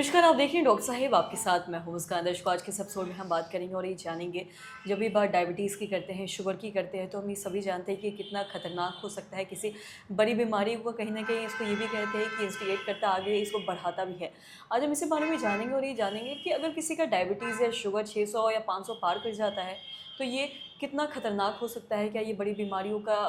नमस्कार, आप देख रहे हैं डॉक्टर साहिब आपके साथ मैं हूँ मुस्कान। दर्शकों, आज के इस एपिसोड में हम बात करेंगे और ये जानेंगे, जब भी बात डायबिटीज़ की करते हैं, शुगर की करते हैं, तो हम ये सभी जानते हैं कि कितना खतरनाक हो सकता है किसी बड़ी बीमारी को। कहीं न कहीं इसको ये भी कहते हैं कि इंस्टिगेट करता, आगे इसको बढ़ाता भी है। आज हम इसी बारे में जानेंगे और ये जानेंगे कि अगर किसी का डायबिटीज़ या शुगर 600 या 500 पार कर जाता है, तो ये कितना खतरनाक हो सकता है? क्या ये बड़ी बीमारियों का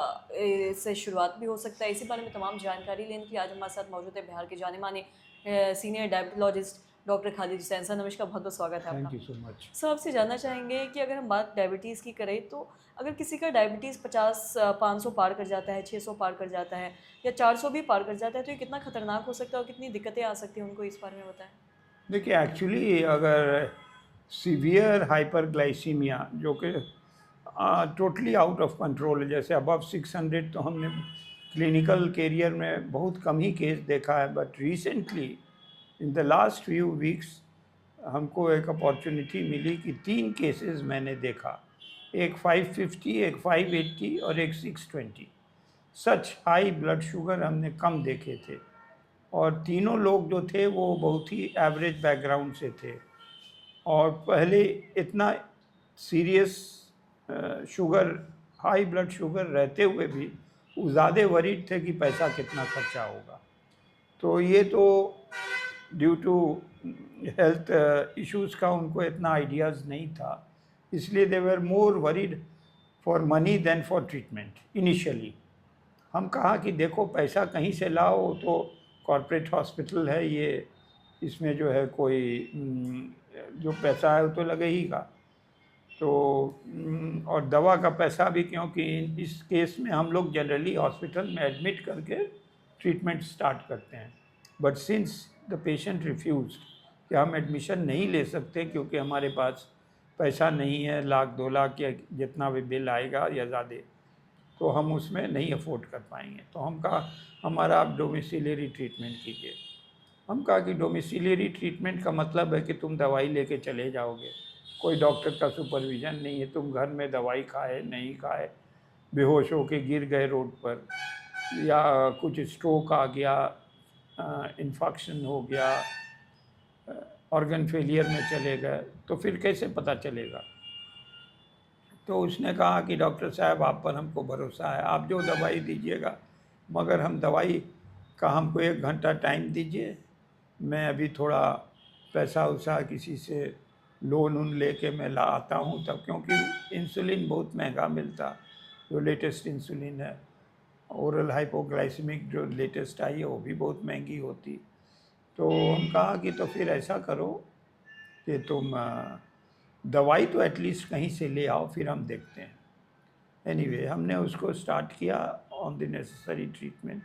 से शुरुआत भी हो सकता है? इसी बारे में तमाम जानकारी लेने के लिए आज हमारे साथ मौजूद है बिहार के जाने-माने senior diabetologist doctor Khalid Hussain. Sir नमस्कार, बहुत-बहुत स्वागत है आपका। Thank you so much. Sir आपसे जानना चाहेंगे कि अगर हम बात डायबिटीज़ की करें, तो अगर किसी का डायबिटीज़ 50 500 पार कर जाता है, 600 पार कर जाता है या 400 भी पार कर जाता है, तो ये कितना खतरनाक हो सकता है और कितनी दिक्कतें आ सकती हैं उनको, इस बारे में बताएँ? देखिए एक्चुअली अगर सीवियर हाइपरग्लाइसीमिया जो कि टोटली आउट ऑफ कंट्रोल है, जैसे अबव 600 तो हमने क्लिनिकल कैरियर में बहुत कम ही केस देखा है, but recently in the last few weeks हमको एक अपॉर्चुनिटी मिली कि 3 केसेस मैंने देखा। एक 550, एक 580 और एक 620। सच हाई ब्लड शुगर हमने कम देखे थे और तीनों लोग जो थे वो बहुत ही एवरेज बैकग्राउंड से थे और पहले इतना serious sugar high blood sugar रहते हुए भी वो ज़्यादा वरीड थे कि पैसा कितना खर्चा होगा। तो ये तो ड्यू टू हेल्थ इश्यूज़ का उनको इतना आइडियाज़ नहीं था, इसलिए they were more worried for money than for treatment initially. हम कहा कि देखो पैसा कहीं से लाओ, तो कॉरपोरेट हॉस्पिटल है ये, इसमें जो है कोई जो पैसा है वो तो लगेगा। तो और दवा का पैसा भी, क्योंकि इस केस में हम लोग जनरली हॉस्पिटल में एडमिट करके ट्रीटमेंट स्टार्ट करते हैं। But since the patient refuse कि हम एडमिशन नहीं ले सकते क्योंकि हमारे पास पैसा नहीं है, लाख 2 लाख या जितना भी बिल आएगा या ज़्यादा, तो हम उसमें नहीं अफोर्ड कर पाएंगे। तो हम कहा हमारा आप डोमिसिलियरी ट्रीटमेंट कीजिए। हम कहा कि डोमिसिलियरी ट्रीटमेंट का मतलब है कि तुम दवाई लेके चले जाओगे, कोई डॉक्टर का सुपरविज़न नहीं है, तुम घर में दवाई खाए नहीं खाए, बेहोश होके गिर गए रोड पर या कुछ स्ट्रोक आ गया, इन्फेक्शन हो गया, ऑर्गन फेलियर में चले गए, तो फिर कैसे पता चलेगा। तो उसने कहा कि डॉक्टर साहब आप पर हमको भरोसा है, आप जो दवाई दीजिएगा, मगर हम दवाई का हमको 1 घंटा टाइम दीजिए, मैं अभी थोड़ा पैसा वैसा किसी से लोन उन लेके मैं ला आता हूँ तब, क्योंकि इंसुलिन बहुत महंगा मिलता, जो लेटेस्ट इंसुलिन है ओरल हाइपोग्लाइसेमिक जो लेटेस्ट आई है वो भी बहुत महंगी होती। तो हम कहा कि तो फिर ऐसा करो कि तुम दवाई तो एटलीस्ट कहीं से ले आओ, फिर हम देखते हैं। एनीवे हमने उसको स्टार्ट किया ऑन द नेसेसरी ट्रीटमेंट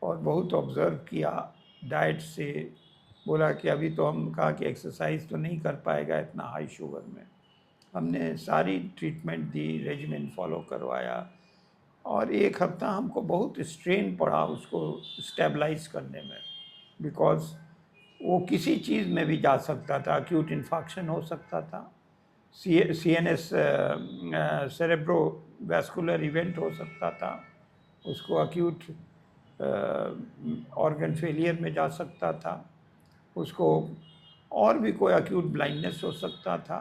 और बहुत ऑब्ज़र्व किया डाइट से। बोला कि अभी तो हम कहा कि एक्सरसाइज तो नहीं कर पाएगा इतना हाई शुगर में। हमने सारी ट्रीटमेंट दी, रेजिमेंट फॉलो करवाया और 1 हफ्ता हमको बहुत स्ट्रेन पड़ा उसको स्टेबलाइज करने में, बिकॉज़ वो किसी चीज़ में भी जा सकता था, एक्यूट इन्फेक्शन हो सकता था, CNS सेरेब्रोवैस्कुलर इवेंट हो सकता था, उसको एक्यूट ऑर्गन फेलियर में जा सकता था, उसको और भी कोई एक्यूट ब्लाइंडनेस हो सकता था।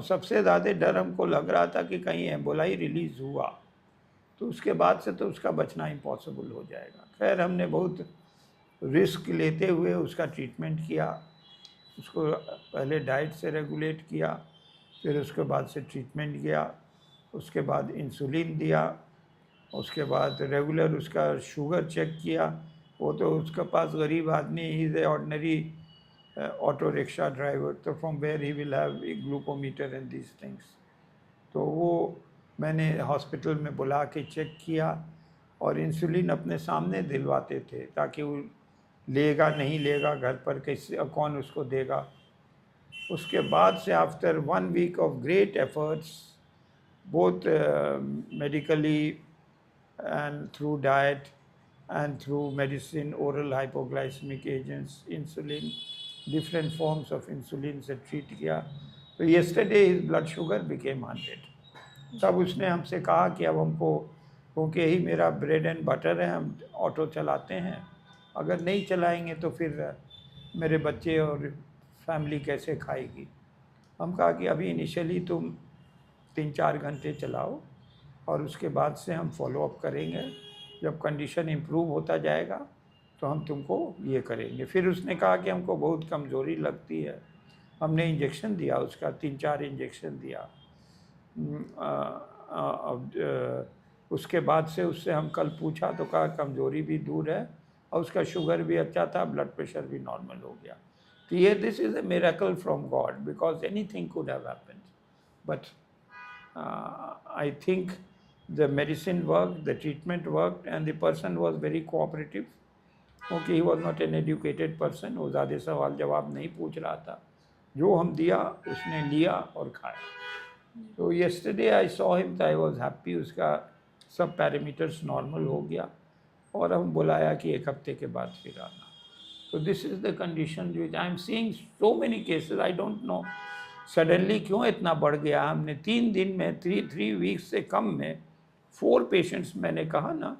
सबसे ज़्यादा डर हमको लग रहा था कि कहीं एम्बोलाई रिलीज़ हुआ तो उसके बाद से तो उसका बचना इम्पॉसिबल हो जाएगा। खैर हमने बहुत रिस्क लेते हुए उसका ट्रीटमेंट किया, उसको पहले डाइट से रेगुलेट किया, फिर उसके बाद से ट्रीटमेंट किया, उसके बाद इंसुलिन दिया, उसके बाद रेगुलर उसका शुगर चेक किया। वो तो उसके पास गरीब आदमी, he is a ordinary auto rickshaw driver, तो from where he will have a glucometer and these things. तो वो मैंने हॉस्पिटल में बुला के चेक किया और इंसुलिन अपने सामने दिलवाते थे ताकि वो लेगा नहीं लेगा घर पर, कैसे कौन उसको देगा। उसके बाद से after 1 week of great efforts both medically and through diet and through medicine, oral hypoglycemic agents, insulin, different forms of insulin से treat किया। तो yesterday his blood sugar became 100। तब उसने हमसे कहा कि अब हमको, क्योंकि यही मेरा ब्रेड एंड बटर है, हम ऑटो चलाते हैं, अगर नहीं चलाएंगे तो फिर मेरे बच्चे और फैमिली कैसे खाएगी। हम कहा कि अभी इनिशियली तुम 3-4 घंटे चलाओ और उसके बाद से हम फॉलो अप करेंगे। जब कंडीशन इम्प्रूव होता जाएगा तो हम तुमको ये करेंगे। फिर उसने कहा कि हमको बहुत कमज़ोरी लगती है। हमने इंजेक्शन दिया, उसका 3-4 इंजेक्शन दिया। उसके बाद से उससे हम कल पूछा तो कहा कमज़ोरी भी दूर है और उसका शुगर भी अच्छा था, ब्लड प्रेशर भी नॉर्मल हो गया। तो ये this is a miracle from God, because anything could have happened, but I think the medicine worked, the treatment worked, and the person was very cooperative. Okay, he was not an educated person, वो ज़्यादा सवाल जवाब नहीं पूछ रहा था। जो हम दिया उसने लिया और खाया। तो yesterday I saw him, तो I was happy, उसका सब पैरामीटर्स नॉर्मल हो गया और हम बुलाया कि 1 हफ्ते के बाद फिर आना। तो this is the condition which I am seeing so many cases. I don't know suddenly क्यों इतना बढ़ गया। हमने 3 दिन में 3 वीक्स से कम में 4 पेशेंट्स, मैंने कहा ना,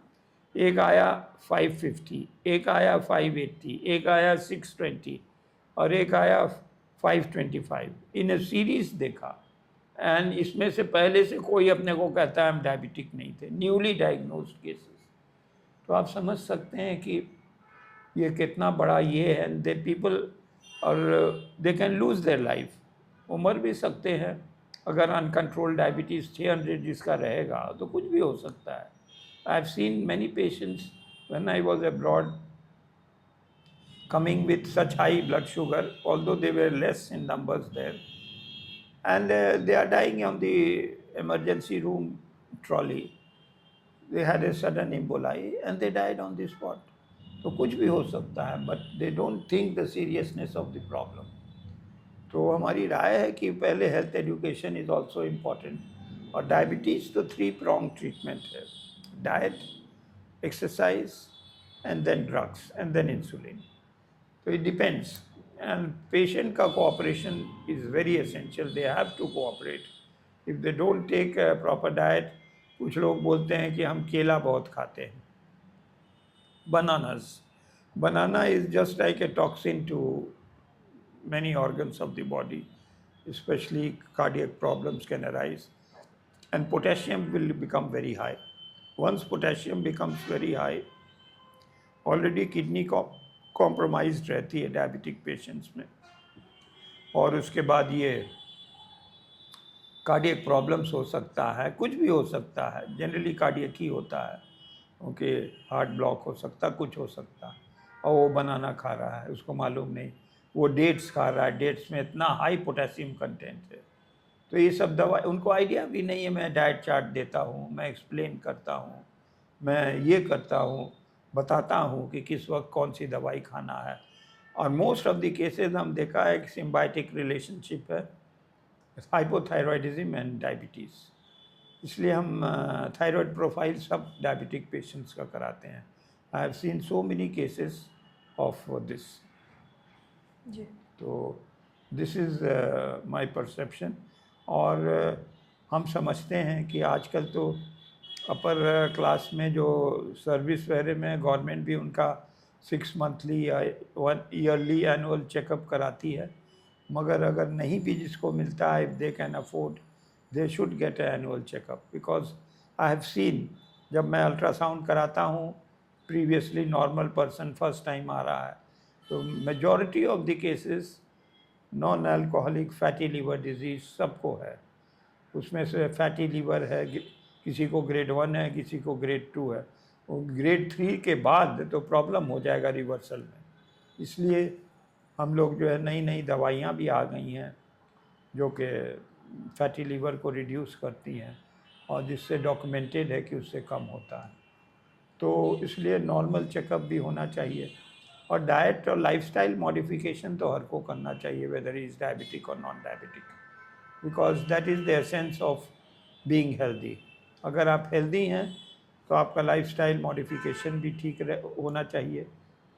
एक आया 550, एक आया 580, एक आया 620 और एक आया 525 इन अ सीरीज देखा। एंड इसमें से पहले से कोई अपने को कहता है हम डायबिटिक नहीं थे, न्यूली डायग्नोज्ड केसेस। तो आप समझ सकते हैं कि ये कितना बड़ा ये है। दे पीपल और they can lose their life, मर भी सकते हैं। अगर अनकंट्रोल डायबिटीज़ 600 जिसका रहेगा तो कुछ भी हो सकता है। आई have seen many patients when I was abroad coming with such high blood sugar, although they were less in numbers there, and they are dying on the emergency room trolley. They had a sudden emboli and they died on the spot. तो कुछ भी हो सकता है, but they don't think the seriousness of the problem. तो हमारी राय है कि पहले health education is also important. और डायबिटीज़ तो 3 pronged ट्रीटमेंट है, diet, exercise and then drugs and then insulin. तो इट डिपेंड्स, एंड पेशेंट का cooperation is very essential. They have to cooperate. If they don't take proper diet, कुछ लोग बोलते हैं कि हम केला बहुत खाते हैं, bananas. Banana is just like a toxin to many organs of the body, especially cardiac problems can arise, and potassium will become very high. Once potassium becomes very high, already kidney compromised रहती है diabetic patients में, और उसके बाद ये cardiac problems हो सकता है, कुछ भी हो सकता है, जनरली कार्डियक ही होता है। ओके, हार्ट ब्लॉक हो सकता, कुछ हो सकता, और वो बनाना खा रहा है, उसको मालूम नहीं। वो डेट्स खा रहा है, डेट्स में इतना हाई पोटेशियम कंटेंट है। तो ये सब दवा उनको आइडिया भी नहीं है। मैं डाइट चार्ट देता हूँ, मैं एक्सप्लेन करता हूँ, मैं ये करता हूँ, बताता हूँ कि किस वक्त कौन सी दवाई खाना है। और मोस्ट ऑफ द केसेस हम देखा है कि सिम्बायोटिक रिलेशनशिप है हाइपोथायरॉयडिज्म एंड डायबिटीज़। इसलिए हम थायराइड प्रोफाइल सब डायबिटिक पेशेंट्स का कराते हैं। I have seen so many cases of this. जी। तो दिस इज़ माय परसेप्शन। और हम समझते हैं कि आजकल तो अपर क्लास में जो सर्विस वगैरह में गवर्नमेंट भी उनका 6 मंथली या 1 ईयरली एनुअल चेकअप कराती है। मगर अगर नहीं भी जिसको मिलता है, if they can afford, they should get annual checkup. Because I have seen, जब मैं अल्ट्रासाउंड कराता हूँ, previously normal person first time आ रहा है, तो majority of the cases non alcoholic fatty liver disease सबको है। उसमें से फैटी लीवर है, किसी को ग्रेड 1 है, किसी को ग्रेड 2 है। वो ग्रेड 3 के बाद तो प्रॉब्लम हो जाएगा रिवर्सल में। इसलिए हम लोग जो है, नई नई दवाइयाँ भी आ गई हैं जो कि फैटी लीवर को रिड्यूस करती हैं और जिससे डॉक्यूमेंटेड है कि उससे कम होता है। तो इसलिए नॉर्मल चेकअप भी होना चाहिए। और डाइट और लाइफस्टाइल मॉडिफिकेशन तो हर को करना चाहिए, वेदर इज़ डायबिटिक और non diabetic, because that is the essence of being healthy. अगर आप हेल्दी हैं तो आपका लाइफस्टाइल मॉडिफिकेशन भी ठीक होना चाहिए,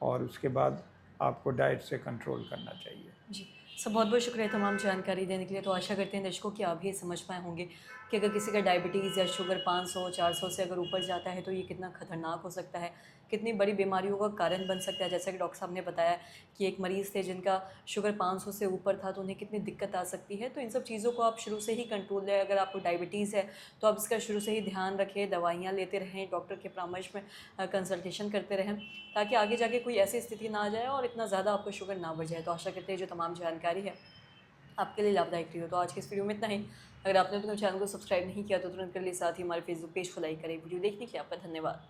और उसके बाद आपको डाइट से कंट्रोल करना चाहिए। जी, सर बहुत बहुत शुक्रिया तमाम जानकारी देने के लिए। तो आशा करते हैं दर्शकों कि आप भी समझ पाए होंगे कि अगर किसी का डायबिटीज़ या शुगर 500-400 से अगर ऊपर जाता है तो ये कितना ख़तरनाक हो सकता है। कितनी बड़ी बीमारियों का कारण बन सकता है। जैसा कि डॉक्टर साहब ने बताया कि एक मरीज़ थे जिनका शुगर 500 से ऊपर था, तो उन्हें कितनी दिक्कत आ सकती है। तो इन सब चीज़ों को आप शुरू से ही कंट्रोल लें। अगर आपको डायबिटीज़ है तो आप इसका शुरू से ही ध्यान रखें, दवाइयाँ लेते रहें, डॉक्टर के परामर्श में कंसल्टेशन करते रहें, ताकि आगे जाके कोई ऐसी स्थिति ना आ जाए और इतना ज़्यादा आपका शुगर ना बढ़ जाए। तो आशा करते हैं जो तमाम जानकारी है आपके लिए लाभदायक रही हो। तो आज की इस वीडियो में इतना ही। अगर आपने अपने चैनल को सब्सक्राइब नहीं किया तो तुरंत कर लिए, साथ ही हमारे फेसबुक पेज को लाइक करें। वीडियो देखने के लिए आपका धन्यवाद।